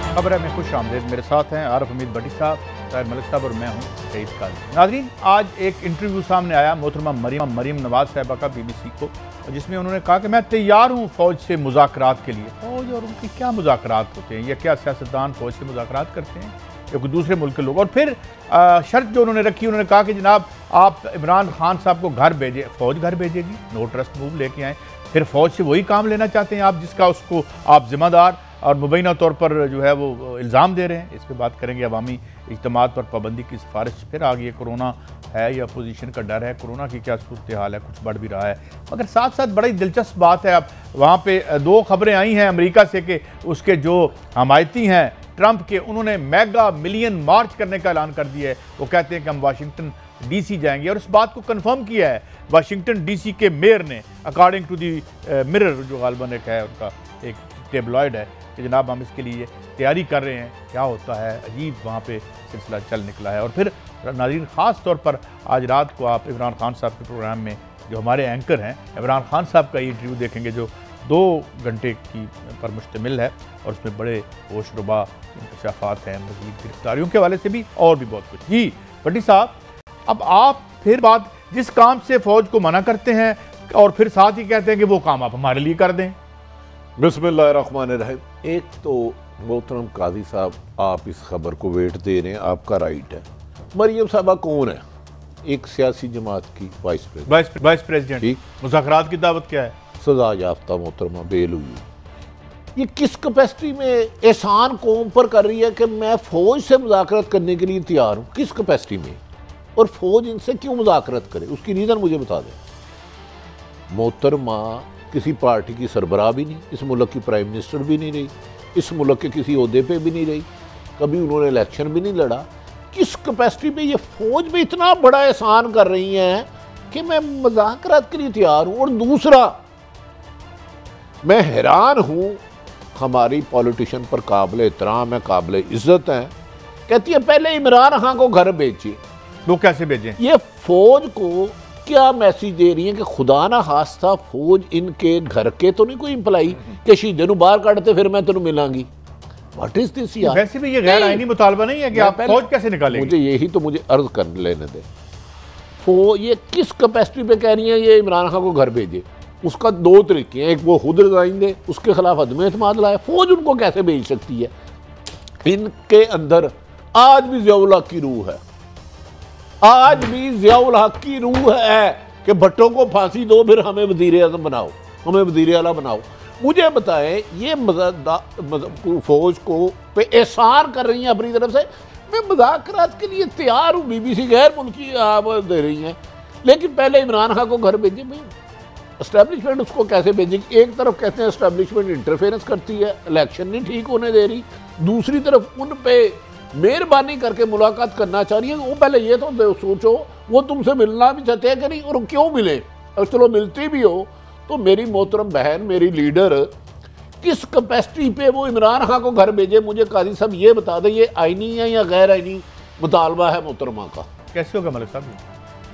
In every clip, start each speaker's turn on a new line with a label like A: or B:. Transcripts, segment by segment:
A: खबर है में खुश आमदेद। मेरे साथ हैं आरिफ हमीद भट्टी साहब, ताहिर मलिक साहब और मैं हूँ शहीद काजी। नाज़रीन, आज एक इंटरव्यू सामने आया मोहतरमा मरीम नवाज साहिबा का BBC को, जिसमें उन्होंने कहा कि मैं तैयार हूँ फ़ौज से मुज़ाकरात के लिए। फ़ौज और उनकी क्या मुज़ाकरात होते हैं, या क्या सियासतदान फ़ौज से मुज़ाकरात करते हैं या कोई दूसरे मुल्क के लोग। और फिर शर्त जो उन्होंने रखी, उन्होंने कहा कि जनाब आप इमरान खान साहब को घर भेजें, फ़ौज घर भेजेगी, नो ट्रस्ट मूव लेके आएँ। फिर फ़ौज से वही काम लेना चाहते हैं आप जिसका उसको आप ज़िम्मेदार और मुबैना तौर पर जो है वो इल्ज़ाम दे रहे हैं। इस पर बात करेंगे। अवामी इज्तिमात पर पाबंदी की सिफारिश फिर आ गई है। कोरोना है या अपोजिशन का डर है, कोरोना की क्या सूरत हाल है, कुछ बढ़ भी रहा है। मगर साथ साथ बड़ी दिलचस्प बात है, अब वहाँ पे दो खबरें आई हैं अमेरिका से कि उसके जो हमायती हैं ट्रंप के, उन्होंने मेगा मिलियन मार्च करने का ऐलान कर दिया है। वो कहते हैं कि हम वाशिंगटन DC जाएंगे, और इस बात को कंफर्म किया है वाशिंगटन DC के मेयर ने, अकॉर्डिंग टू दी मिरर, जो गालबन एक है उनका एक टेबलॉइड है, कि जनाब हम इसके लिए तैयारी कर रहे हैं। क्या होता है, अजीब वहाँ पे सिलसिला चल निकला है। और फिर नाज़रीन, ख़ास तौर पर आज रात को आप इमरान खान साहब के प्रोग्राम में जो हमारे एंकर हैं इमरान खान साहब का ये इंटरव्यू देखेंगे, जो 2 घंटे की पर मुश्तमिल है, और उसमें बड़े होशरुबा इंकशाफात हैं, मज़ीद गिरफ्तारियों के हवाले से भी और भी बहुत कुछ। जी भट्टी साहब, अब आप फिर बात जिस काम से फ़ौज को मना करते हैं और फिर साथ ही कहते हैं कि वो काम आप हमारे लिए कर दें।
B: बिस्मिल्लाहिर्रहमानिर्रहीम। एक तो मोहतरम काजी साहब, आप इस खबर को वेट दे रहे हैं, आपका राइट है। मरियम साहबा कौन है? एक सियासी जमात की वाइस
A: प्रेसिडेंट। मुज़ाकरात की दावत क्या है?
B: सजा याफ्ता मोहतरमा, बेल हुई। ये किस कैपेसिटी में एहसान कौम पर कर रही है कि मैं फ़ौज से मुज़ाकरत करने के लिए तैयार हूँ? किस कैपेसिटी में? और फ़ौज इनसे क्यों मुज़ाकरत करे, उसकी रीज़न मुझे बता दें। मोहतरमा किसी पार्टी की सरबराह भी नहीं, इस मुल्क की प्राइम मिनिस्टर भी नहीं रही, इस मुल्क के किसी ओहदे पे भी नहीं रही, कभी उन्होंने इलेक्शन भी नहीं लड़ा। किस कैपेसिटी में ये फ़ौज में इतना बड़ा एहसान कर रही हैं कि मैं मुज़ाकरात के लिए तैयार हूँ? और दूसरा, मैं हैरान हूँ, हमारी पॉलिटिशियन पर काबिल एहतराम है, काबिल इज़्ज़त हैं, कहती है पहले इमरान खान को घर भेजिए।
A: वो कैसे भेजें? ये
B: फ़ौज को क्या मैसेज दे रही है कि खुदा ना खास्ता फौज इनके घर के तो नहीं कोई इंप्लाई कि शहीदे नूं बाहर कढ़ते फिर मैं तेनू मिलांगी। व्हाट इज दिस यार?
A: वैसे भी ये गैर आईनी मुतालबा नहीं है कि आप फौज कैसे निकालेंगे?
B: मुझे यही तो मुझे अर्ज कर लेने दे। फौज ये किस कैपेसिटी पे कह रही है ये इमरान खान को घर भेजे? उसका 2 तरीके हैं, एक वो खुद रिजाइन दे, उसके खिलाफ अदम एतमाद लाए। फौज उनको कैसे भेज सकती है? इनके अंदर आज भी ज़ियाउल हक की रूह है, आज भी ज़ियाउल हक की रूह है कि भट्टो को फांसी दो, फिर हमें वज़ीर आज़म बनाओ, हमें वज़ीर आला बनाओ। मुझे बताएं, ये फौज को पे एहसान कर रही हैं अपनी तरफ से। मैं मुज़ाकरात के लिए तैयार हूँ, BBC गैर मुल्की आप दे रही हैं, लेकिन पहले इमरान खान को घर भेजें। भाई एस्टैब्लिशमेंट उसको कैसे भेजेगी? एक तरफ कहते हैं एस्टैब्लिशमेंट इंटरफेरेंस करती है, इलेक्शन नहीं ठीक होने दे रही, दूसरी तरफ उन पे मेहरबानी करके मुलाकात करना चाह रही है। वो पहले ये तो सोचो, वो तुमसे मिलना भी चाहते हैं कि नहीं, और क्यों मिले? और चलो मिलती भी हो तो मेरी मोहतरम बहन, मेरी लीडर, किस कैपेसिटी पे वो इमरान खान को घर भेजे? मुझे काजी साहब ये बता दें, ये आईनी है या गैर आईनी मुतालबा है मोहतरमा का?
A: कैसे होगा मलिक साहब?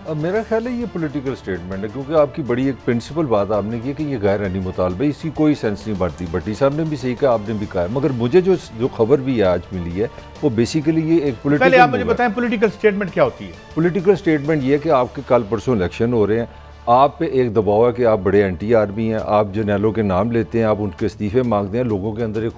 C: अब मेरा ख्याल है ये पॉलिटिकल स्टेटमेंट है, क्योंकि आपकी बड़ी एक प्रिंसिपल बात आपने की कि ये गैर आईनी मुतालबा, इसकी कोई सेंस नहीं बढ़ती। भट्टी साहब ने भी सही कहा, आपने भी कहा, मगर मुझे जो खबर भी आज मिली है वो बेसिकली ये एक पॉलिटिकल।
A: पहले आप मुझे बताएं पॉलिटिकल स्टेटमेंट क्या होती है?
C: पॉलिटिकल स्टेटमेंट ये है कि आपके कल परसों इलेक्शन हो रहे हैं, आप पे एक दबाव है कि आप बड़े एंटी आर्मी हैं, आप जर्नैलों के नाम लेते हैं, आप उनके इस्तीफे मांगते हैं। लोगों के अंदर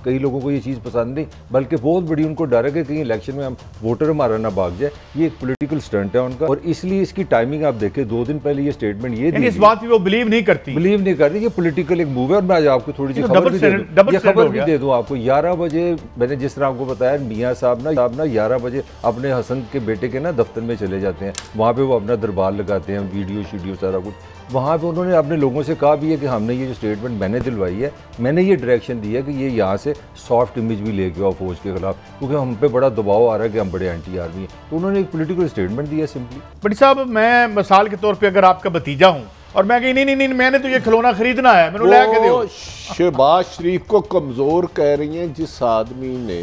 C: कई लोगों को ये चीज़ पसंद नहीं, बल्कि बहुत बड़ी उनको डर है कि कहीं इलेक्शन में हम वोटर हमारा ना भाग जाए। ये एक पॉलिटिकल स्टंट है उनका, और इसलिए इसकी टाइमिंग आप देखें, 2 दिन पहले ये स्टेटमेंट ये इस
A: बात भी वो बिलीव नहीं कर रही,
C: ये पॉलिटिकल एक मूव है। और मैं आज आपको थोड़ी सी खबर भी दे दूँ आपको। 11 बजे मैंने जिस तरह आपको बताया, मियाँ साहब ना 11 बजे अपने हसन के बेटे के ना दफ्तर में चले जाते हैं, वहाँ पर वो अपना दरबार लगाते हैं, वीडियो सारा कुछ। वहाँ पे उन्होंने अपने लोगों से कहा भी है कि हमने ये जो स्टेटमेंट मैंने दिलवाई है, मैंने ये डायरेक्शन दी है कि ये यहाँ से सॉफ्ट इमेज भी लेके आओ फौज के खिलाफ, क्योंकि हम पे बड़ा दबाव आ रहा है कि हम बड़े एंटी आर्मी हैं। तो उन्होंने एक पॉलिटिकल स्टेटमेंट दिया सिंपली।
A: बट साहब, मैं मिसाल के तौर पर अगर आपका भतीजा हूँ और मैं कहीं नहीं मैंने तो ये खिलौना खरीदना है, मैंने ला के दो।
B: शहबाज शरीफ को कमज़ोर कह रही हैं, जिस आदमी ने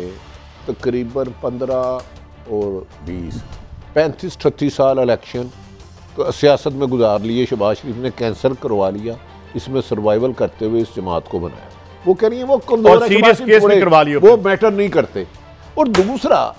B: तकरीबन 15 और 20 35-38 साल इलेक्शन सियासत में गुजार लिए। शहबाज शरीफ ने कैंसर करवा लिया, इसमें सर्वाइवल करते हुए इस जमात को बनाया। वो कह रही है वो कमजोर है,
A: सीरियस केस में करवा लियो,
B: वो मैटर नहीं करते। और दूसरा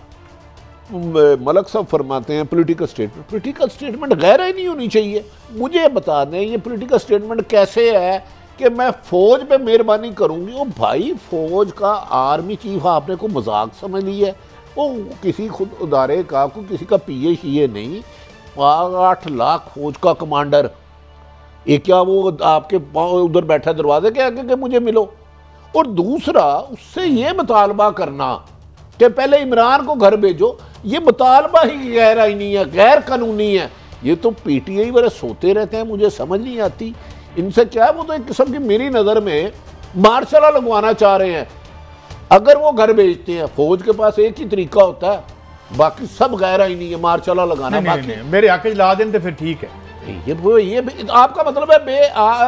B: मलक साहब फरमाते हैं पॉलिटिकल स्टेटमेंट गैर ही नहीं होनी चाहिए। मुझे बता दें ये पॉलिटिकल स्टेटमेंट कैसे है कि मैं फौज पे मेहरबानी करूंगी। ओ भाई, फौज का आर्मी चीफ आपने को मजाक समझ ली है? वो किसी खुद इदारे का, को किसी का PA नहीं, 8 लाख फौज का कमांडर। ये क्या वो आपके उधर बैठा दरवाजे के आगे के मुझे मिलो? और दूसरा उससे ये मुतालबा करना कि पहले इमरान को घर भेजो, ये मुतालबा ही गैर आईनी है, गैर कानूनी है। ये तो PTI वाले सोते रहते हैं, मुझे समझ नहीं आती इनसे क्या है। वो तो एक किस्म की मेरी नज़र में मार्शल लगवाना चाह रहे हैं। अगर वो घर भेजते हैं, फौज के पास एक ही तरीका होता है, बाकी सब गैर आईनी है, मार्शल लगाना।
A: नहीं, मेरे आके ला दें तो फिर ठीक है।
B: ये आपका मतलब है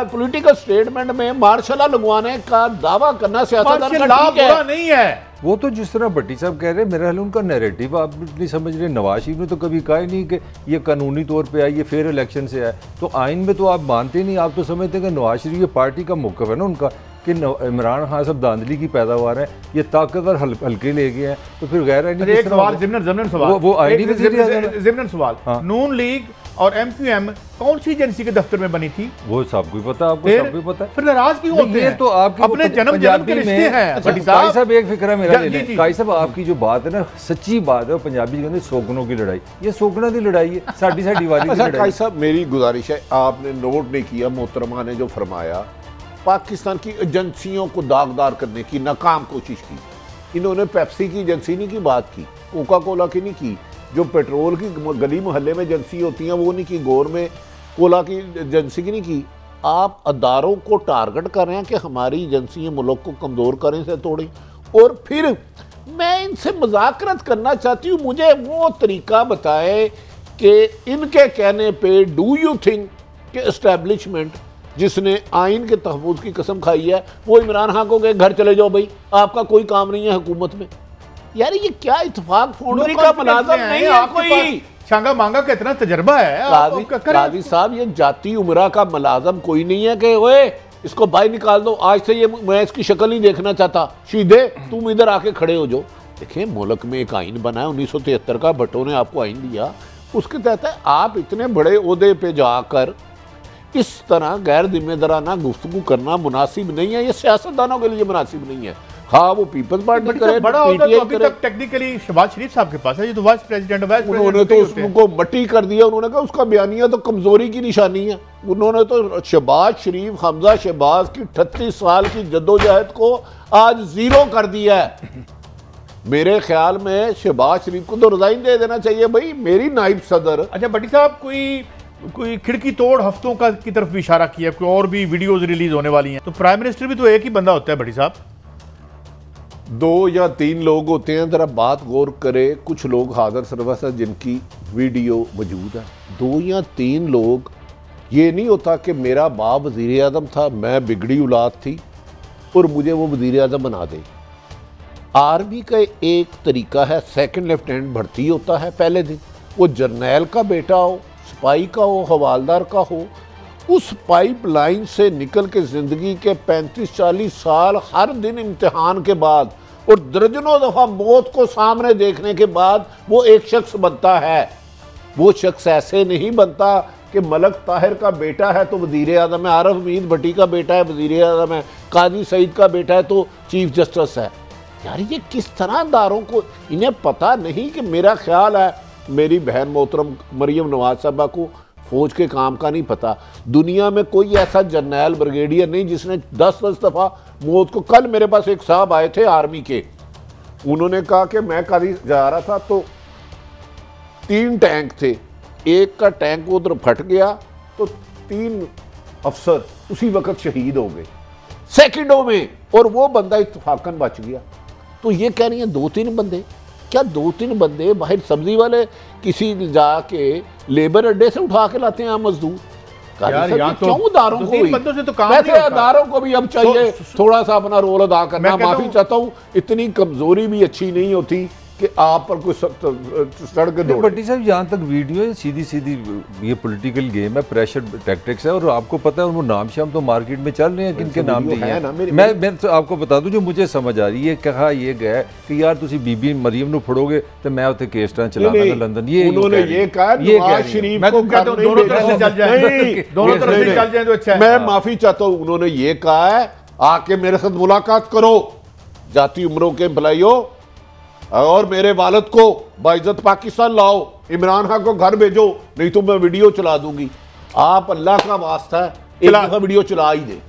B: पॉलिटिकल स्टेटमेंट में मार्शल लगवाने का दावा करना सियासतदान
A: नहीं है।
C: वो तो जिस तरह भट्टी साहब कह रहे हैं, मेरा ख्याल उनका नैरेटिव आप नहीं समझ रहे। नवाज शरीफ ने तो कभी कहा ही नहीं कि ये कानूनी तौर पे आए, ये फेयर इलेक्शन से आए। तो आइन में तो आप मानते नहीं, आप तो समझते हैं कि नवाज शरीफ ये पार्टी का मौक़िफ़ है ना उनका कि इमरान खान साहब धांधली की पैदावार है, ये ताकतवर हल्के ले गए हैं, तो फिर गैर आईनी
A: एक सवाल ज़िमनन सवाल
C: वो आईनी
A: ज़िमनन सवाल, नून लीग और MQM कौन सी एजेंसी के दफ्तर में बनी थी?
C: वो सबको पता, आपको सबको पता है।
A: फिर नाराज क्यों होते हैं?
C: तो आपके
A: अपने जन्म के रिश्ते हैं।
C: काई साहब एक फिक्र है मेरा, काई साहब आपकी जो बात है ना, सच्ची बात है, पंजाबी कहते सोगनों की लड़ाई, ये सोगना की लड़ाई है, साड़ी वाली की लड़ाई।
B: काई साहब मेरी गुजारिश है, आपने नोट नहीं किया मोहतरमा ने जो फरमाया, पाकिस्तान की एजेंसियों को दागदार करने की नाकाम कोशिश की। इन्होंने पेप्सी की एजेंसी नहीं की बात की, कोका कोला की नहीं की, जो पेट्रोल की गली मोहल्ले में एजेंसी होती हैं वो नहीं की, गौर में कोला की एजेंसी की नहीं की। आप अदारों को टारगेट कर रहे हैं कि हमारी एजेंसियां मुल्क को कमज़ोर करें से तोड़ें। और फिर मैं इनसे मुज़ाकरत करना चाहती हूँ, मुझे वो तरीका बताए कि इनके कहने पे डू यू थिंक कि एस्टेब्लिशमेंट जिसने आइन के तहफ़्फ़ुज़ की कसम खाई है वो इमरान खान को कहे घर चले जाओ भाई, आपका कोई काम नहीं है हुकूमत में। यार ये क्या इत्तेफाक फाउंड्री का मुलाज़म नहीं है कोई,
A: शांगा मांगा का इतना तजर्बा है
B: काजी साहब, ये जाती उमरा का मुलाज़म कोई नहीं है कि ओए इसको बाहर निकाल दो, आज से ये मैं इसकी शक्ल नहीं देखना चाहता, सीधे तुम इधर आके खड़े हो जाओ। देखिए मुल्क में एक आइन बना है 1973 का, भट्टो ने आपको आइन दिया, उसके तहत आप इतने बड़े ओहदे पे जाकर इस तरह गैर जिम्मेदाराना गुफ्तगू करना मुनासिब नहीं है, ये सियासतदानों के लिए मुनासिब नहीं है। हाँ वो पीपल्स पार्टी करे,
A: बड़ा होता तो अभी तक टेक्निकली शहबाज शरीफ साहब के पास है, ये तो वाइस प्रेसिडेंट
B: उन्होंने तो उसको मट्टी कर दिया। उन्होंने कहा उसका बयानिया तो कमजोरी की निशानी है। उन्होंने तो शहबाज शरीफ, हमजा शहबाज की 38 साल की जद्दोजहद को आज जीरो कर दिया है। मेरे ख्याल में शहबाज शरीफ को तो रिजाइन दे देना चाहिए भाई, मेरी नाइब सदर।
A: अच्छा भट्टी साहब, कोई खिड़की तोड़ हफ्तों का की तरफ भी इशारा किया, कोई और भी वीडियोस रिलीज होने वाली हैं, तो प्राइम मिनिस्टर भी तो एक ही बंदा होता है भट्टी साहब?
B: 2 या 3 लोग होते हैं, जरा बात गौर करे। कुछ लोग हाजिर सरवस है जिनकी वीडियो मौजूद है, 2 या 3 लोग। ये नहीं होता कि मेरा बाप वज़ीर आज़म था, मैं बिगड़ी औलाद थी और मुझे वो वज़ीर आज़म बना दे। आर्मी का एक तरीका है, सेकंड लेफ्टिनेंट भर्ती होता है पहले दिन, वो जर्नैल का बेटा हो, सिपाही का हो, हवालदार का हो, उस पाइपलाइन से निकल के ज़िंदगी के 35-40 साल हर दिन इम्तिहान के बाद और दर्जनों दफ़ा मौत को सामने देखने के बाद वो एक शख्स बनता है। वो शख्स ऐसे नहीं बनता कि मलक ताहिर का बेटा है तो वज़ीर आज़म है, आरिफ हमीद भट्टी का बेटा है वज़ीर आज़म है, काजी सईद का बेटा है तो चीफ जस्टिस है। यार ये किस तरह दारों को, इन्हें पता नहीं कि मेरा ख्याल है मेरी बहन मोहतरम मरियम नवाज साहबा को फौज के काम का नहीं पता। दुनिया में कोई ऐसा जर्नैल ब्रिगेडियर नहीं जिसने 10-10 दफ़ा मौत को। कल मेरे पास एक साहब आए थे आर्मी के, उन्होंने कहा कि मैं कभी जा रहा था तो 3 टैंक थे, एक का टैंक उधर फट गया तो 3 अफसर उसी वक्त शहीद हो गए सेकंडों में, और वो बंदा इत्तफाकन बच गया। तो ये कह रही हैं 2-3 बंदे, क्या 2-3 बंदे बाहर सब्जी वाले किसी जाके लेबर अड्डे से उठा के लाते हैं मजदूर? क्यों दारों को, वैसे अदारों को भी अब चाहिए थोड़ा सा अपना रोल अदा करना। माफी चाहता हूँ, इतनी कमजोरी भी अच्छी नहीं होती कि आप पर कोई सड़क दौड़े।
C: भट्टी साहब यहाँ तक वीडियो है, सीधी सीधी ये पॉलिटिकल गेम है, प्रेशर टैक्टिक्स है, और आपको पता है वो नाम शाम तो मार्केट में चल रहे हैं, किनके नाम नहीं है। मैं तो आपको बता दूं जो मुझे समझ आ रही है, कहा ये गया कि यार तुसी बीबी मरियम नु फड़ोगे तो मैं उसे केस चलाना लंदन, ये
B: उन्होंने ये कहा नवाज शरीफ को दोनों तरफ से चल जाए, दोनों तरफ से चल जाए तो अच्छा है। मैं माफी चाहता हूं, उन्होंने ये कहा है आके मेरे साथ मुलाकात करो, जाती उम्रों के भलाइयों, और मेरे वालिद को बाइज्जत पाकिस्तान लाओ, इमरान खान को घर भेजो, नहीं तो मैं वीडियो चला दूंगी। आप अल्लाह का वास्ता एक दफा वीडियो चला ही दे,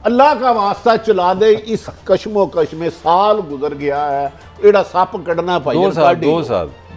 B: अल्लाह का वास्ता चला दे। इस कश्मो कश में साल गुजर गया है, एड़ा सप कटना पाई,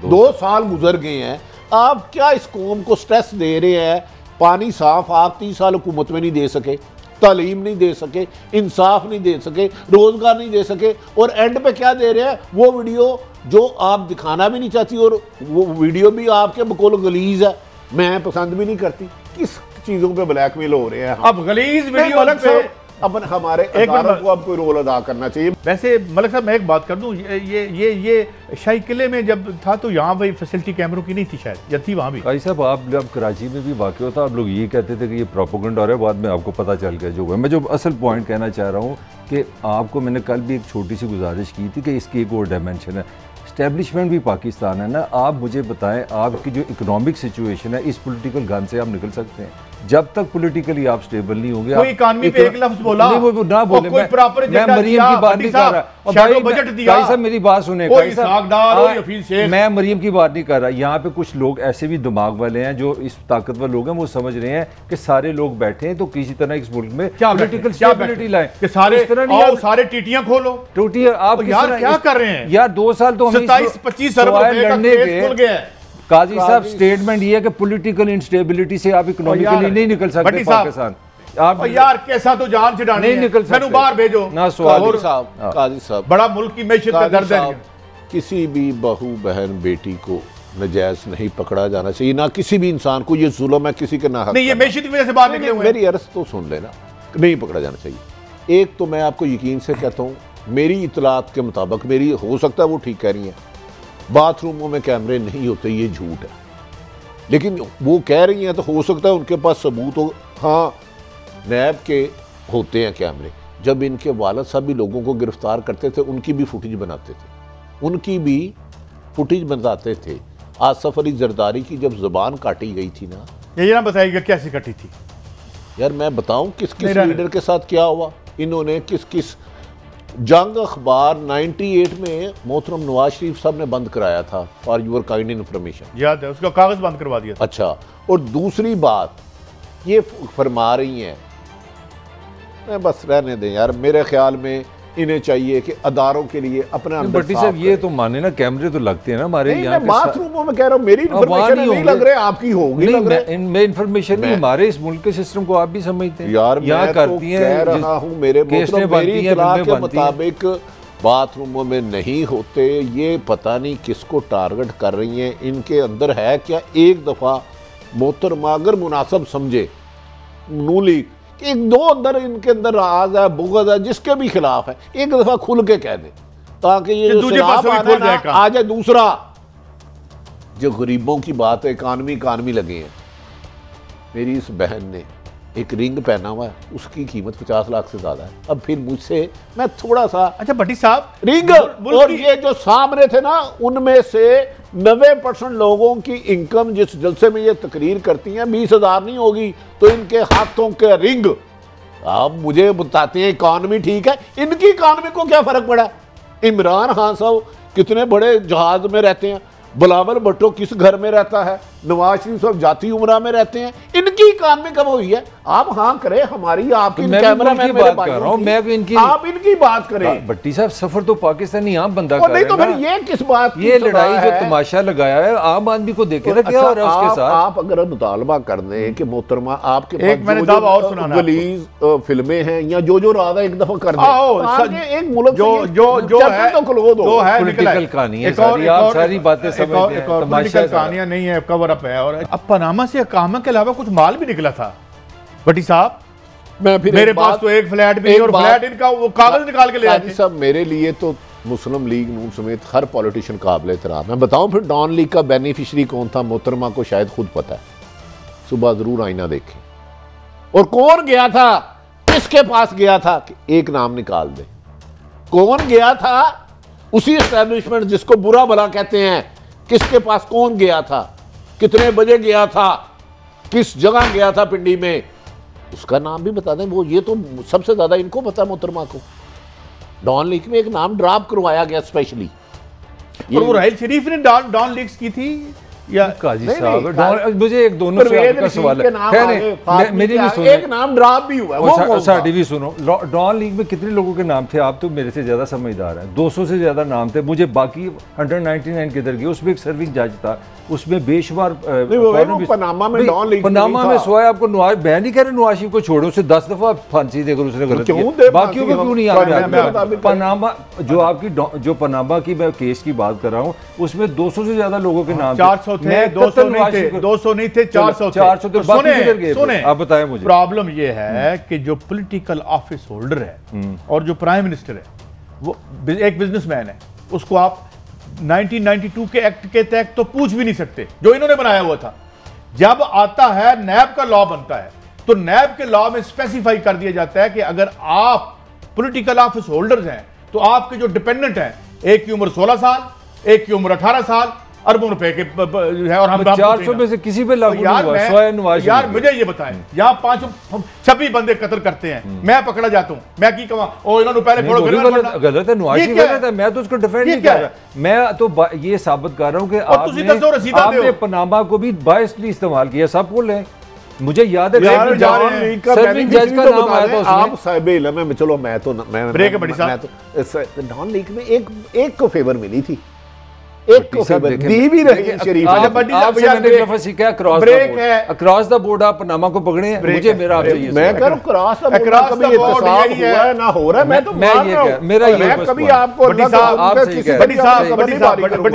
B: 2 साल गुजर गए हैं। आप क्या इस कौम को स्ट्रेस दे रहे हैं? पानी साफ आप 30 साल हुकूमत में नहीं दे सके, तालीम नहीं दे सके, इंसाफ नहीं दे सके, रोजगार नहीं दे सके, और एंड पे क्या दे रहे हैं? वो वीडियो जो आप दिखाना भी नहीं चाहती, और वो वीडियो भी आपके बकौल गलीज है, मैं पसंद भी नहीं करती। किस चीजों पे ब्लैकमेल हो रहे हैं?
A: अब गलीज वीडियो अलग से
B: अपन हमारे अदारों को अब कोई रोल अदा करना चाहिए।
A: वैसे मलिक साहब मैं एक बात कर दूं, ये शाही किले में जब था तो यहाँ वही फैसिलिटी कैमरों की नहीं थी शायद, या थी वहाँ भी?
C: भाई साहब आप जब कराची में भी वाक़ होता आप लोग ये कहते थे कि ये प्रोपेगेंडा हो रहा है, बाद में आपको पता चल गया जो हुआ। मैं जो असल पॉइंट कहना चाह रहा हूँ कि आपको मैंने कल भी एक छोटी सी गुजारिश की थी कि इसकी एक और डायमेंशन है, इस्टेब्लिशमेंट भी पाकिस्तान है ना। आप मुझे बताएं आपकी जो इकोनॉमिक सिचुएशन है, इस पॉलिटिकल गन से आप निकल सकते हैं? जब तक पॉलिटिकली आप स्टेबल नहीं होंगे,
A: कोई इकोनॉमी पे एक लफ्ज बोला
C: नहीं, वो ना बोले, मैं मरियम की बात नहीं कर रहा।
A: शैडो बजट दिया,
C: भाई साहब मेरी बात सुने, मैं मरियम की बात नहीं कर रहा। यहाँ पे कुछ लोग ऐसे भी दिमाग वाले हैं, जो इस ताकतवर लोग हैं, वो समझ रहे हैं कि सारे लोग बैठे हैं तो किसी तरह इस मुल्क में पॉलिटिकल स्टेबिलिटी लाएं, कि सारे इस तरह नहीं,
A: सारे टीटियां खोलो।
C: टूटियां आप
A: यार क्या कर रहे हैं
C: यार? 2 साल तो
A: 27-25 अरब रुपए का केस खुल गया।
C: काजी साहब स्टेटमेंट ये है कि पॉलिटिकल इंस्टेबिलिटी से आप इकोनॉमिकली नहीं निकल सकते पाकिस्तान।
A: आप यार कैसा तो जान छुड़ानी
C: नहीं निकल सकते,
A: मैंने बाहर भेजो
C: ना सवाल।
B: काजी साहब
A: बड़ा मुल्क की मैशत का दर्द है।
B: किसी भी बहू बहन बेटी को नजायज नहीं पकड़ा जाना चाहिए, ना किसी भी इंसान को। ये जुल्म है किसी के ना हक
A: नहीं, ये मैशत की वजह से बाहर निकले हुए हैं।
B: मेरी अर्ज तो सुन लेना, नहीं पकड़ा जाना चाहिए। एक तो मैं आपको यकीन से कहता हूँ, मेरी इतलात के मुताबिक, मेरी हो सकता है वो ठीक कह रही हैं, बाथरूमों में कैमरे नहीं होते, ये झूठ है, लेकिन वो कह रही हैं तो हो सकता है उनके पास सबूत हो। हाँ, नैब के होते हैं कैमरे। जब इनके वालिद साहब भी लोगों को गिरफ्तार करते थे, उनकी भी फुटेज बनाते थे, आसफ अली जरदारी की जब जुबान काटी गई थी ना,
A: ये ना बताइएगा कैसे कटी थी?
B: यार मैं बताऊं किस किस लीडर के साथ क्या हुआ, इन्होंने किस किस जंग अखबार 98 में मोहतरम नवाज शरीफ साहब ने बंद कराया था, फॉर यूर काइंड इन्फॉर्मेशन।
A: याद है, उसका कागज बंद करवा दिया था।
B: अच्छा, और दूसरी बात ये फरमा रही हैं, मैं बस रहने दें यार, मेरे ख्याल में इन्हें चाहिए कि अदारों के लिए अपना
C: भट्टी साहब ये तो माने ना, कैमरे तो लगते हैं ना हमारे यहाँ पे।
B: बाथरूमों में कह रहा हूँ, मेरी इन्फॉर्मेशन नहीं लग रहे, आपकी होगी लग रहे।
C: मैं इन्फॉर्मेशन नहीं, हमारे इस मुल्क के सिस्टम को आप भी समझते हैं
B: यार।
C: यहाँ करती हैं,
B: कह रहा हूँ मेरे मुताबिक बाथरूमों में नहीं होते। ये पता नहीं किसको टारगेट कर रही हैं, इनके अंदर है क्या? एक दफा मोहतरमा अगर मुनासिब समझे, नूली एक दो अंदर इनके अंदर राज है, बुग़्ज़ है, जिसके भी खिलाफ है, एक दफा खुल के कह दे, ताकि ये आ जाए। दूसरा, जो गरीबों की बात है, इकानमी लगे हैं। मेरी इस बहन ने एक रिंग पहना हुआ है, उसकी कीमत 50 लाख से ज्यादा है। अब फिर मुझसे मैं थोड़ा सा,
A: अच्छा भट्टी साहब,
B: रिंग और ये जो सामने थे ना, उनमें से 90% लोगों की इनकम जिस जलसे में ये तकरीर करती हैं 20,000 नहीं होगी, तो इनके हाथों के रिंग। आप मुझे बताते हैं इकॉनमी ठीक है, इनकी इकॉनमी को क्या फर्क पड़ा? इमरान खान साहब कितने बड़े जहाज में रहते हैं, बिलावल भुट्टो किस घर में रहता है, नवाज शरीफ साहब जाती उम्रा में रहते हैं, इनकी इकॉनमी कब हुई है? आप हाँ करें, हमारी आपकी कैमरा मैन
C: बात कर रहा हूं, मैं इनकी,
B: आप इनकी बात करें।
C: भट्टी साहब सफर तो पाकिस्तानी आम बंदा
B: कर रहे हैं, नहीं तो फिर ये किस बात की
C: ये लड़ाई जो तमाशा लगाया है आम आदमी को देखे ना, क्या हो रहा है उसके साथ?
B: आप अगर मुतालबा कर दें कि मोहतरमा आपके
A: पास
B: गलीज फिल्में हैं या जो रात एक दफा कर दें, एक मुल्क
A: जो है तो खुलवा दो, है
C: पॉलिटिकल कहानी है सारी, आप सारी बातें समझते हैं,
A: पॉलिटिकल कहानियां नहीं है, कवर अप है। और अब पनामा से अकामा के अलावा कुछ माल भी निकला था भट्टी साहब।
B: मैं फिर
A: मेरे पास तो एक फ्लैट भी और फ्लैट इनका वो कागज निकाल के ले आते
B: सब। मेरे लिए तो मुस्लिम लीग नून समेत हर पॉलिटिशियन काबिल एहतराम है। बताऊं फिर डॉन लीग का बेनिफिशरी कौन था? मोहतरमा को शायद खुद पता है, सुबह जरूर आईना देखें। और कौन गया था, किसके पास गया था कि एक नाम निकाल दे। कौन गया था? उसी एस्टेब्लिशमेंट जिसको बुरा भला कहते हैं, किसके पास कौन गया था, कितने बजे गया था, किस जगह गया था पिंडी में, उसका नाम भी बता दें। वो ये तो सबसे ज्यादा इनको पता है मोहतरमा को। डॉन लीग में एक नाम ड्रॉप करवाया गया स्पेशली।
A: और वो राहिल शरीफ ने डॉन लीग्स की थी या
C: काजी साहब? मुझे एक दोनों से आपका सवाल है, मेरी भी सुनो,
B: एक नाम ड्रॉप भी हुआ है।
C: साडी भी सुनो, डॉन लीग में कितने लोगों के नाम थे? आप तो मेरे से ज्यादा समझदार हैं। 200 से ज्यादा नाम थे। मुझे बाकी 199 किधर गए? उसमें एक सर्विंग जज था, उसमें बेशुमार
B: पनामा में डॉन लीग,
C: पनामा में सोया आपको नवाज, मैं नहीं कह रहे नवाज शरीफ को छोड़ो, उसे 10 दफा फांसी देकर उसने गलत किया, बाकियों को क्यों नहीं आ? पनामा जो आपकी जो पनामा की मैं केस की बात कर रहा हूँ, उसमें 200 से ज्यादा लोगों के नाम
A: 400 थे, 200 नहीं थे, 400 थे।
C: सुने, आप बताएं मुझे।
A: प्रॉब्लम ये है कि जो पॉलिटिकल ऑफिस होल्डर है और जो प्राइम मिनिस्टर है वो एक बिजनेसमैन है, उसको आप 1992 के एक्ट के तहत तो पूछ भी नहीं सकते, जो इन्होंने बनाया हुआ था। जब आता है नैब का लॉ बनता है, तो नैब के लॉ में स्पेसिफाई कर दिया जाता है कि अगर आप पॉलिटिकल ऑफिस होल्डर्स हैं तो आपके जो डिपेंडेंट हैं, एक की उम्र 16 साल, एक की उम्र 18 साल, अरबों रुपए के है, और हम
C: 400 में से किसी पे लागू नहीं हुआ।
A: यार मुझे ये बताएं, यहाँ 5-26 बंदे कत्ल करते हैं, मैं पकड़ा जाता हूँ, मैं की कहूँ ओ इन्होंने पहले
C: गलत है, नवाज शरीफ गलत है, मैं तो उसको डिफेंड नहीं कर रहा। मैं तो ये साबित कर रहा हूँ कि आपने पनामा को भी बायसली इस्तेमाल किया, सब बोल रहे हैं। मुझे याद है जज का नाम आया था,
B: आप साहिब इल्म है। चलो मैं तो डॉन लीग में एक को फेवर मिली थी, एक को फेवर दी भी रही शरीफ।
C: आपसे मैंने एक दफा सीखा अक्रॉस द बोर्ड आप पनामा को पकड़े हैं। मुझे मेरा आपसे ये
B: मैं कह रहा हूं क्रॉस द बोर्ड कभी इत्तेसाब हुआ है ना हो रहा है, मैं तो मान रहा हूं।
C: मेरा ये
B: कभी आपको
A: बड़ी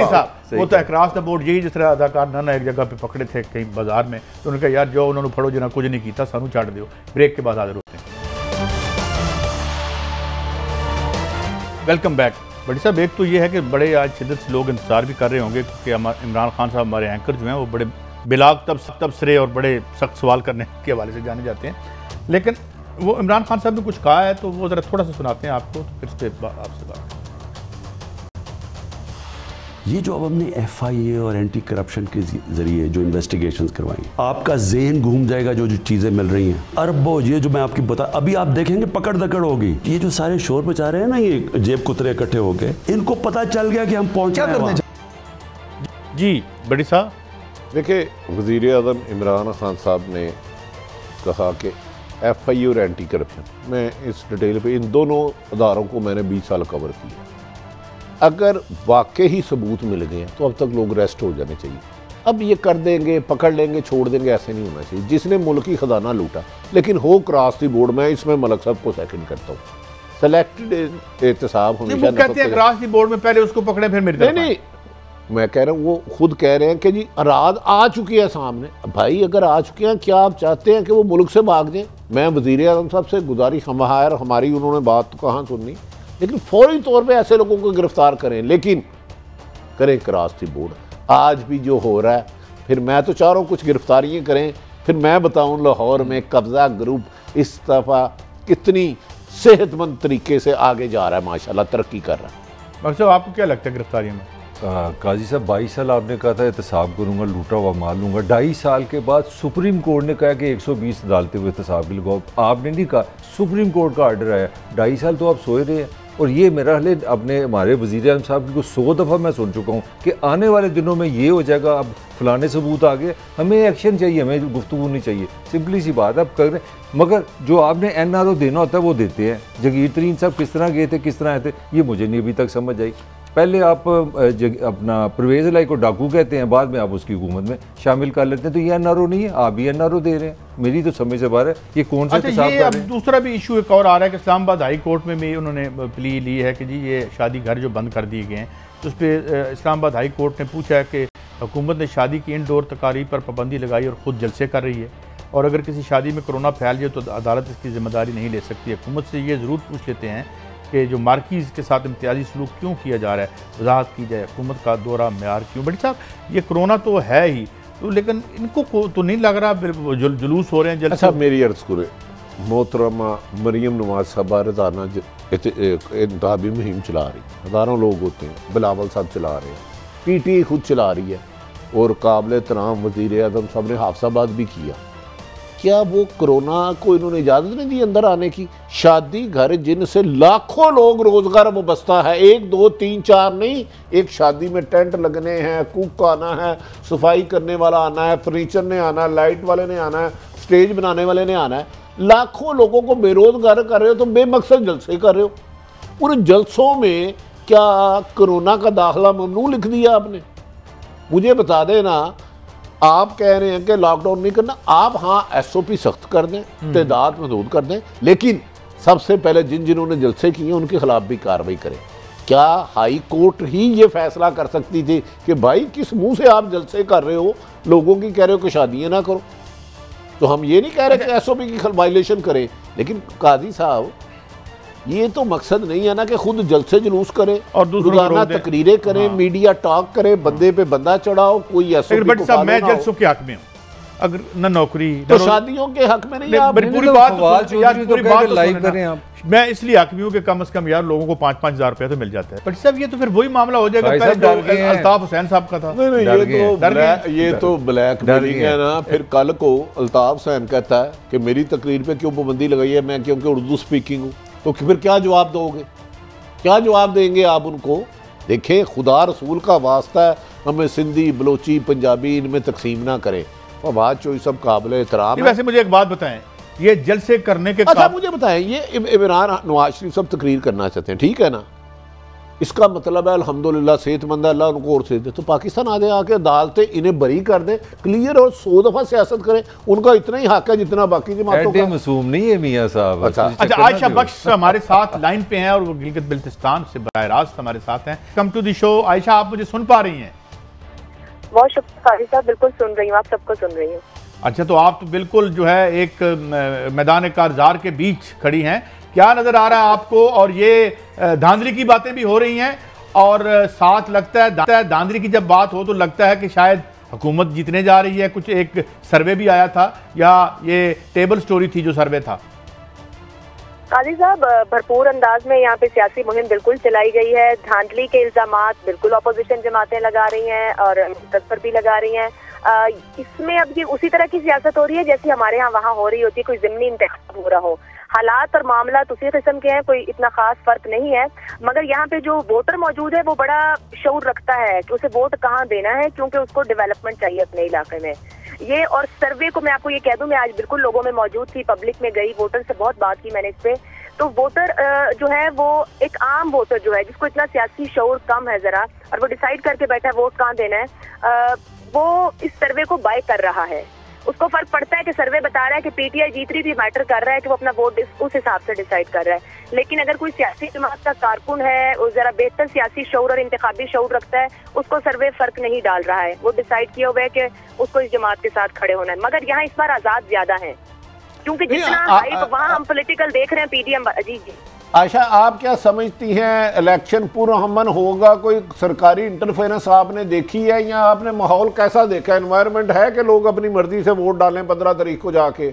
A: साहब वो तो अक्रॉस द बोर्ड यही, जिस तरह अदाकार ना एक जगह पे पकड़े थे कहीं बाजार में, तो उन्होंने कहा यार जो उन्होंने फड़ो जिन्हें कुछ नहीं किया सानू छड़ दो। ब्रेक के बाद हाजिर होते हैं। Welcome back. बड़ी साहब, एक तो ये है कि बड़े आज शिद्दत से लोग इंतजार भी कर रहे होंगे क्योंकि इमरान खान साहब हमारे एंकर जो हैं वो बड़े बिलाग तबसरे और बड़े सख्त सवाल करने के हवाले से जाने जाते हैं, लेकिन वो इमरान खान साहब ने कुछ कहा है तो वो ज़रा थोड़ा सा सुनाते हैं आपको, तो फिर उस पर आपसे बात।
D: ये जो अब हमने FIA और एंटी करप्शन के जरिए जो इन्वेस्टिगेशंस करवाई, आपका ज़हन घूम जाएगा जो जो चीज़ें मिल रही हैं। अरबों, ये जो मैं आपकी बता, अभी आप देखेंगे पकड़ दकड़ होगी। ये जो सारे शोर मचा रहे हैं ना, ये जेब कुतरे इकट्ठे होके, इनको पता चल गया कि हम पहुंच क्या करने।
A: जी बड़ी साहब,
B: देखिए वज़ीर आज़म इमरान खान साहब ने कहा कि FIA और एंटी करप्शन, मैं इस डिटेल पे इन दोनों अदारों को मैंने 20 साल कवर किया। अगर वाकई ही सबूत मिल गए हैं तो अब तक लोग रेस्ट हो जाने चाहिए। अब ये कर देंगे, पकड़ लेंगे, छोड़ देंगे, ऐसे नहीं होना चाहिए। जिसने मुल्की खजाना लूटा, लेकिन हो क्रॉस दी बोर्ड, में इसमें मलक साहब को सेकंड करता हूँ। सेलेक्टेड एहतसाब हमेशा
A: कहते हैं क्रॉस दी बोर्ड में पहले उसको पकड़े फिर मेरे
B: नहीं, मैं कह रहा हूँ वो खुद कह रहे हैं कि जी रात आ चुकी है सामने। भाई अगर आ चुके हैं, क्या आप चाहते हैं कि वो मुल्क से भाग जाए? मैं वज़ीर आज़म साहब से गुजारिश, हमारी उन्होंने बात तो कहाँ सुननी, लेकिन फौरी तौर पे ऐसे लोगों को गिरफ्तार करें, लेकिन करें क्रॉस दी बोर्ड। आज भी जो हो रहा है, फिर मैं तो चाह रहा हूँ कुछ गिरफ्तारियाँ करें, फिर मैं बताऊँ लाहौर में कब्ज़ा ग्रुप इस दफ़ा कितनी सेहतमंद तरीके से आगे जा रहा है, माशाल्लाह तरक्की कर रहा है।
A: मकसद आपको क्या लगता है गिरफ्तारियों में?
C: काजी साहब 22 साल आपने कहा था एहतसाब करूँगा, लूटा हुआ मार लूँगा। 2.5 साल के बाद सुप्रीम कोर्ट ने कहा कि 120 अदालतें हुए एहतसाब के लगाओ। आपने नहीं कहा, सुप्रीम कोर्ट का आर्डर आया। 2.5 साल तो आप सोए रहे हैं। और ये मेरा हाल अपने हमारे वज़ीर आज़म साहब की 100 दफ़ा मैं सुन चुका हूँ कि आने वाले दिनों में ये हो जाएगा, अब फलाने सबूत आ गए, हमें एक्शन चाहिए, हमें गुफ्तगू नहीं चाहिए। सिंपली सी बात आप कर रहे हैं। मगर जो आपने NRO देना होता है वो देते हैं। जगीर तरीन साहब किस तरह गए थे, किस तरह आए थे, ये मुझे नहीं अभी तक समझ आई। पहले आप अपना परवेज़ इलाही को डाकू कहते हैं, बाद में आप उसकी हुकूमत में शामिल कर लेते हैं, तो ये NRO नहीं है, आप भी NRO दे रहे हैं। मेरी तो समझ से बाहर है ये कौन सा
A: अच्छा, ये अब दूसरा भी इशू एक और आ रहा है कि इस्लामाबाद हाई कोर्ट में भी उन्होंने प्ली ली है कि जी ये शादी घर जो बंद कर दिए गए हैं, तो उस पर इस्लामाबाद हाई कोर्ट ने पूछा है कि हुकूमत ने शादी की इंडोर तकारीब पर पाबंदी लगाई और ख़ुद जलसे कर रही है, और अगर किसी शादी में कोरोना फैल जाए तो अदालत इसकी जिम्मेदारी नहीं ले सकती। हुकूमत से ये ज़रूर पूछ लेते हैं कि जो मार्कीज़ के साथ इम्तियाजी सलूक क्यों किया जा रहा है, वजाहत की जाए। हुकूमत का दौरा म्यार क्यों? बड़ी साहब ये कोरोना तो है ही, तो लेकिन इनको तो नहीं लग रहा जुलूस हो रहे हैं?
B: अच्छा मेरी अर्ज़ करे, मोहतरमा मरियम नवाज साहबा रोज़ाना इंतखाबी मुहिम चला रही, हज़ारों लोग होते हैं, बिलावल साहब चला रहे हैं, PTI खुद चला रही है, और काबिल एहतराम वज़ीर आज़म साहब ने हाफिज़ाबाद भी किया। क्या वो कोरोना को इन्होंने इजाज़त नहीं दी अंदर आने की? शादी घर जिनसे लाखों लोग रोज़गार वाबस्ता है, 1 2 3 4 नहीं, एक शादी में टेंट लगने हैं, कुक आना है, सफाई करने वाला आना है, फर्नीचर ने आना है, लाइट वाले ने आना है, स्टेज बनाने वाले ने आना है, लाखों लोगों को बेरोजगार कर रहे हो, तो बेमकसद जलसे कर रहे हो। उन जलसों में क्या कोरोना का दाखिला ममनू लिख दिया आपने? मुझे बता देना, आप कह रहे हैं कि लॉकडाउन नहीं करना, आप हाँ SOP सख्त कर दें, तादाद महदूद कर दें, लेकिन सबसे पहले जिन्होंने जलसे किए उनके खिलाफ भी कार्रवाई करें। क्या हाई कोर्ट ही ये फैसला कर सकती थी कि भाई किस मुंह से आप जलसे कर रहे हो, लोगों की कह रहे हो कि शादियाँ ना करो? तो हम ये नहीं कह रहे कि SOP की वायलेशन करें, लेकिन काजी साहब ये तो मकसद नहीं है ना कि खुद जलसे जुलूस करे और रोजाना तकरीरें करें, मीडिया टॉक करे, बंदे पे बंदा चढ़ाओ, कोई SOP
A: बट साहब मैं जलसों के हक में हूँ, अगर न नौकरी
B: तो शादियों के हक में नहीं। आप
A: पूरी बात लाइव करें आप। मैं इसलिए हक में हूँ कि कम से कम यार लोगों को 5-5 हज़ार रुपया तो मिल जाता है। बट साहब ये तो फिर वही मामला हो जाएगा अल्ताफ हुसैन साहब का था।
B: ये तो ब्लैक मेलिंग है ना। फिर कल को अल्ताफ हुसैन कहता है कि मेरी तकरीर पे क्यों पाबंदी लगाई है, मैं क्योंकि उर्दू स्पीकिंग हूँ, तो फिर क्या जवाब दोगे? क्या जवाब देंगे आप उनको? देखें, खुदा रसूल का वास्ता है, हमें सिंधी बलोची पंजाबी इनमें तकसीम ना करें। फवाद चौधरी सब काबिल एहतराम है।
A: वैसे मुझे एक बात बताएं, ये जलसे करने के
B: अच्छा मुझे बताएं, ये इमरान नवाज शरीफ सब तकरीर करना चाहते हैं, ठीक है ना? इसका मतलब है अल्हम्दुलिल्लाह सेहतमंद है, अल्लाह उनको और सेहत दे, तो पाकिस्तान आके अदालतें इन्हें बरी कर दें, क्लियर और 100 दफ़ा सियासत करें, उनका इतना ही हक है जितना बाकी जमातों का।
C: मासूम नहीं है मियां साहब।
A: अच्छा आयशा बख्श हमारे साथ लाइन पे हैं और वो गिलगित बिल्तिस्तान से बराह रास्त हमारे साथ हैं। Come to the show. Ayesha, आप मुझे सुन पा रही हैं?
E: बहुत शुक्रिया साहब, बिल्कुल सुन रही हूँ, आप सबको सुन रही हूँ।
A: अच्छा, तो आप तो बिल्कुल जो है एक मैदान कारजार के बीच खड़ी हैं, क्या नजर आ रहा है आपको? और ये धांधली की बातें भी हो रही हैं और साथ लगता है धांधली की जब बात हो तो लगता है कि शायद हुकूमत जीतने जा रही है। कुछ एक सर्वे भी आया था, या ये टेबल स्टोरी थी जो सर्वे था?
E: काजी साहब, भरपूर अंदाज में यहाँ पे सियासी मुहिम बिल्कुल चलाई गई है। धांधली के इल्जामात बिल्कुल अपोजिशन जमातें लगा रही हैं और मुस्तफर भी लगा रही हैं। इसमें अब ये उसी तरह की सियासत हो रही है जैसी हमारे यहाँ वहाँ हो रही होती है, कोई ज़िमनी इंतखाब हो रहा हो। हालात और मामला उसी किस्म के हैं, कोई इतना खास फर्क नहीं है। मगर यहाँ पे जो वोटर मौजूद है वो बड़ा शऊर रखता है कि उसे वोट कहाँ देना है, क्योंकि उसको डेवलपमेंट चाहिए अपने इलाके में। ये और सर्वे को मैं आपको ये कह दूं, मैं आज बिल्कुल लोगों में मौजूद थी, पब्लिक में गई, वोटर से बहुत बात की मैंने इस पे। तो वोटर जो है वो एक आम वोटर जो है जिसको इतना सियासी शऊर कम है जरा, और वो डिसाइड करके बैठा है वोट कहाँ देना है, वो इस सर्वे को बाय कर रहा है। उसको फर्क पड़ता है कि सर्वे बता रहा है कि PTI जीत रही भी मैटर कर रहा है कि वो अपना वोट उस हिसाब से डिसाइड कर रहा है। लेकिन अगर कोई सियासी जमात का कारकुन है, वो जरा बेहतर सियासी शऊर और इंतखाबी शऊर रखता है, उसको सर्वे फर्क नहीं डाल रहा है। वो डिसाइड किया हुआ है कि उसको इस जमात के साथ खड़े होना है। मगर यहाँ इस बार आजाद ज्यादा है, क्योंकि जितना हाइप वहाँ हम पॉलिटिकल देख रहे हैं PDM। जी जी
B: आयशा, आप क्या समझती हैं, इलेक्शन पुरअमन होगा? कोई सरकारी इंटरफेरेंस आपने देखी है, या आपने माहौल कैसा देखा? एनवायरनमेंट है कि लोग अपनी मर्जी से वोट डालें 15 तारीख को जाके?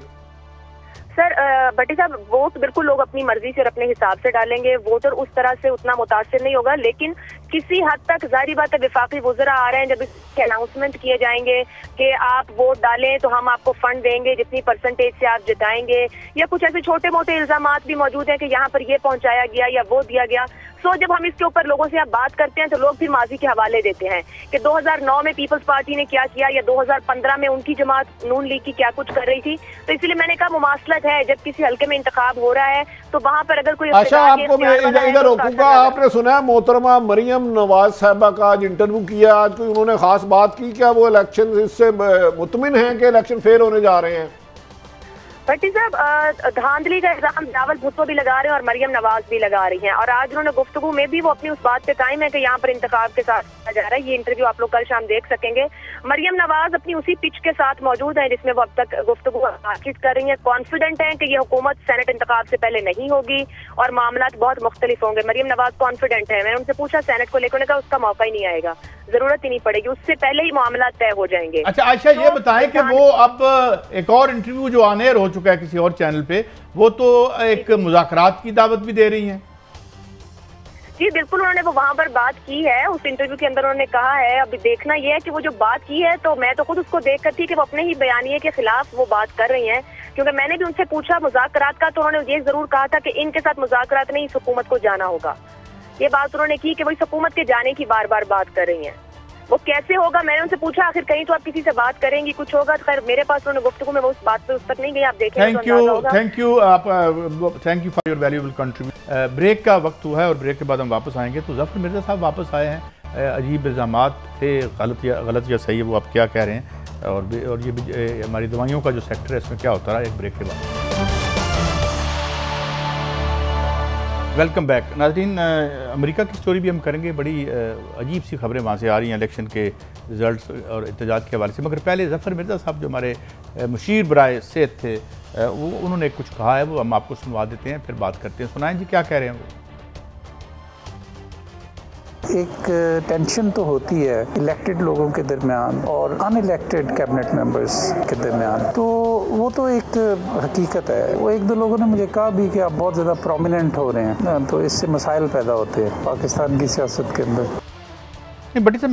E: सर भट्टी साहब, वोट बिल्कुल लोग अपनी मर्जी से और अपने हिसाब से डालेंगे। वोटर उस तरह से उतना मुतासिर नहीं होगा, लेकिन किसी हद तक जाहिर बात है विफाकी वुज़रा आ रहे हैं, जब इसके अनाउंसमेंट किए जाएंगे कि आप वोट डालें तो हम आपको फंड देंगे, जितनी परसेंटेज से आप जिताएंगे, या कुछ ऐसे छोटे मोटे इल्जामात भी मौजूद हैं कि यहाँ पर ये पहुंचाया गया या वो दिया गया। सो जब हम इसके ऊपर लोगों से आप बात करते हैं तो लोग फिर माजी के हवाले देते हैं कि 2009 में पीपल्स पार्टी ने क्या किया, या 2015 में उनकी जमात नून लीग की क्या कुछ कर रही थी। तो इसलिए मैंने कहा मुमासलत है, जब किसी हल्के में इंतखाब हो रहा है तो वहाँ पर अगर कोई
B: अच्छा, आपको मैं इधर रोकूंगा। आपने सुना है मोहतरमा मरियम नवाज साहबा का आज इंटरव्यू किया, आज कोई उन्होंने खास बात की क्या? वो इलेक्शन इससे मुतमिन है कि इलेक्शन फेल होने जा रहे हैं?
E: भट्टी साहब, धांधली का इल्जाम बिलावल भुट्टो भी लगा रहे हैं और मरियम नवाज भी लगा रही हैं, और आज उन्होंने गुफ्तगू में भी वो अपनी उस बात पे कायम है कि यहाँ पर इंतखाब के साथ किया जा रहा है। ये इंटरव्यू आप लोग कल शाम देख सकेंगे। मरियम नवाज अपनी उसी पिच के साथ मौजूद है जिसमें वो अब तक गुफ्तगू बातचीत कर रही है। कॉन्फिडेंट है कि ये हुकूमत सेनेट इंतखाब से पहले नहीं होगी और मामला बहुत मुख्तलिफ होंगे। मरियम नवाज कॉन्फिडेंट है। मैंने उनसे पूछा सेनेट को लेकर, कहा उसका मौका ही नहीं आएगा, जरूरत ही नहीं पड़ेगी, उससे पहले ही मामला तय हो जाएंगे।
A: अच्छा आयशा, ये बताएं कि वो अब एक और इंटरव्यू जो ऑन एयर हो चुका है किसी और चैनल पे, वो तो एक मुज़ाकरात की दावत भी दे रही हैं।
E: जी बिल्कुल, उन्होंने वो वहाँ पर बात की है। उस इंटरव्यू के अंदर उन्होंने कहा है, अभी देखना ये है कि वो जो बात की है, तो मैं तो खुद उसको देख कर थी कि वो अपने ही बयानिए के खिलाफ वो बात कर रही हैं, क्योंकि मैंने भी उनसे पूछा मुज़ाकरात का, तो उन्होंने ये जरूर कहा था कि इनके साथ मुज़ाकरात नहीं, इस हुकूमत को जाना होगा। ये बात उन्होंने की कि वो इस हुकूमत के जाने की बार बार बात कर रही हैं। वो कैसे होगा, मैंने उनसे पूछा आखिर कहीं तो आप किसी से बात करेंगी, कुछ होगा। तो खैर मेरे पास उन्होंने गुफ्तगू में वो उस बात पे उस तक नहीं गई, आप देखेंगे।
A: Thank you for your valuable contribution. Break का वक्त हुआ है और ब्रेक के बाद हम वापस आएंगे। तो जफर मिर्जा साहब वापस आए हैं, अजीब इल्ज़ामात थे, गलत या सही है वो आप क्या कह रहे हैं, और ये हमारी दवाइयों का जो सेक्टर है इसमें क्या होता रहा, एक ब्रेक के बाद। वेलकम बैक नाज़रीन। अमेरिका की स्टोरी भी हम करेंगे। बड़ी अजीब सी खबरें वहाँ से आ रही हैं इलेक्शन के रिजल्ट्स और एहतजाज के हवाले से, मगर पहले जफ़र मिर्ज़ा साहब जो हमारे मुशीर बराए सेहत थे, वो उन्होंने कुछ कहा है, वो हम आपको सुनवा देते हैं, फिर बात करते हैं। सुनाएं जी, क्या कह रहे हैं वो?
F: एक टेंशन तो होती है इलेक्टेड लोगों के दरमियान और अनइलेक्टेड कैबिनेट मेंबर्स के दरमियान, तो वो तो एक हकीकत है। वो एक दो लोगों ने मुझे कहा भी कि आप बहुत ज़्यादा प्रोमिनेंट हो रहे हैं, तो इससे मसाइल पैदा होते हैं पाकिस्तान की सियासत के अंदर।
A: नहीं बटी साहब,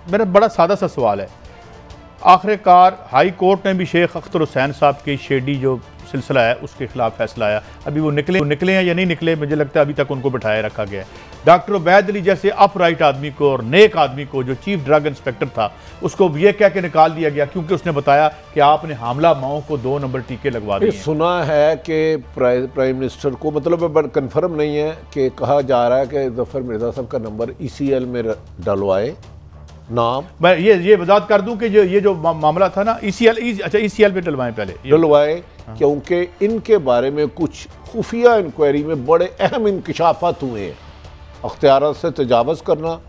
A: मेरा बड़ा सादा सा सवाल है। आखिरकार हाई कोर्ट ने भी शेख अख्तर हुसैन साहब की शेडी जो सिलसिला है उसके खिलाफ फैसला आया। अभी वो निकले हैं या नहीं निकले, मुझे लगता है अभी तक उनको बिठाए रखा गया है। डॉक्टर उबैद अली जैसे अपराइट आदमी को और नेक आदमी को, जो चीफ ड्रग इंस्पेक्टर था, उसको ये कह के निकाल दिया गया क्योंकि उसने बताया कि आपने हामला माओ को 2 नंबर टीके लगवा दिए।
B: सुना है कि प्राइम मिनिस्टर को, मतलब कंफर्म नहीं है, कि कहा जा रहा है कि जफर मिर्जा साहब का नंबर ECL में डलवाए नाम। मैं
A: ये वजाहत कर दूं कि ये जो मामला था ना ECL पे डलवाएं, पहले
B: डलवाए, क्योंकि इनके बारे में कुछ खुफिया इंक्वायरी में बड़े अहम इंकशाफात हुए हैं। अख्तियारात से तजावज़ करना,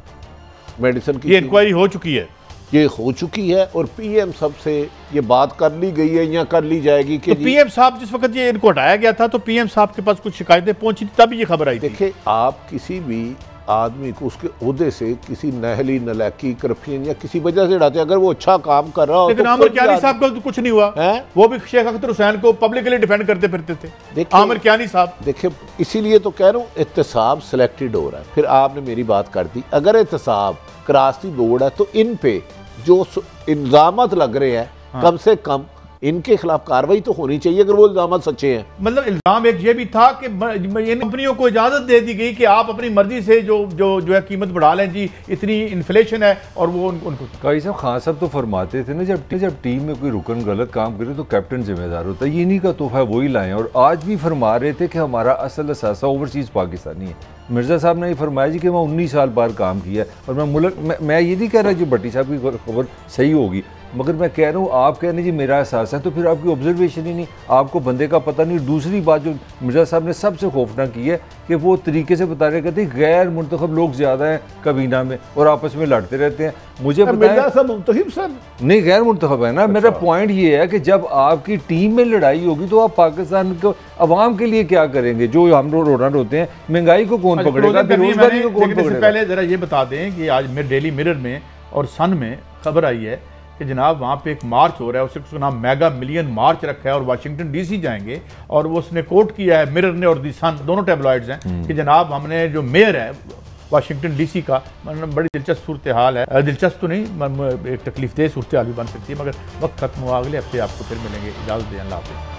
B: मेडिसिन की,
A: ये इंक्वायरी हो चुकी है,
B: ये हो चुकी है, और PM साहब से ये बात कर ली गई है या कर ली जाएगी कि
A: तो PM साहब जिस वक्त ये इनको हटाया गया था तो PM साहब के पास कुछ शिकायतें पहुंची थी, तभी ये खबर आई थी।
B: देखिए, आप किसी भी आदमी को उसके ओहदे से किसी नहली, नलायकी, करप्शन या किसी वजह से हटाते, अगर वो अच्छा काम कर रहा हो।
A: लेकिन आमिर कियानी साहब का तो कुछ नहीं हुआ है, वो भी शेख अख्तर हुसैन को पब्लिकली डिफेंड करते फिरते थे। आमिर कियानी साहब,
B: देखिए, इसीलिए तो कह रहा हूँ एहतसाब सिलेक्टेड हो रहा है। फिर आपने मेरी बात कर दी, अगर एहतसाब कराची बोर्ड है तो इन पे जो इल्जामात लग रहे हैं, कम से कम इनके खिलाफ कार्रवाई तो होनी चाहिए अगर वो इल्जाम सच्चे हैं।
A: मतलब इल्जाम एक ये भी था कि इन कंपनियों को इजाजत दे दी गई कि आप अपनी मर्जी से जो है कीमत बढ़ा लें जी, इतनी इन्फ्लेशन है, और वो उनको
C: काजी साहब, खान साहब तो फरमाते थे ना, जब टीम में कोई रुकन गलत काम करे तो कैप्टन जिम्मेदार होता है, ये नहीं का तोहफा वही लाएं। और आज भी फरमा रहे थे कि हमारा असल असासा ओवरसीज पाकिस्तानी है। मिर्ज़ा साहब ने ये फरमाया जी कि मैं 19 साल बाहर काम किया और मैं ये नहीं कह रहा जी भट्टी साहब की खबर सही होगी, मगर मैं कह रहा हूँ आप कह रहे जी मेरा एहसास है, तो फिर आपकी ऑब्जर्वेशन ही नहीं, आपको बंदे का पता नहीं। दूसरी बात जो मिर्ज़ा साहब ने सबसे खौफनाक की है कि वो तरीके से बता रहे कहते गैर मुंतखब लोग ज़्यादा हैं काबीना में और आपस में लड़ते रहते हैं। मुझे नहीं, गैर मुंतखब है ना। मेरा पॉइंट ये है कि जब आपकी टीम में लड़ाई होगी तो आप पाकिस्तान को अवाम के लिए क्या करेंगे? जो हम रोना रोते हैं, महंगाई को कौन पकड़ेगा, बेरोजगारी को कौन पकड़ेगा?
A: पहले जरा ये बता दें कि आज डेली मिरर में और सन में खबर आई है कि जनाब वहाँ पे एक मार्च हो रहा है, उसका नाम मेगा मिलियन मार्च रखा है और वाशिंगटन DC जाएंगे, और वो उसने कोट किया है, मिरर ने और दी सन दोनों टैबलॉइड्स हैं, कि जनाब हमने जो मेयर है वाशिंगटन DC का, मतलब बड़ी दिलचस्प सूरत हाल है। दिलचस्प तो नहीं, एक तकलीफ दह सूरत हाल भी बन सकती है, मगर वक्त खत्म हुआ। अगले हफ्ते आपको फिर मिलेंगे। इजाज़त दें, अल्लाह हाफ़िज़।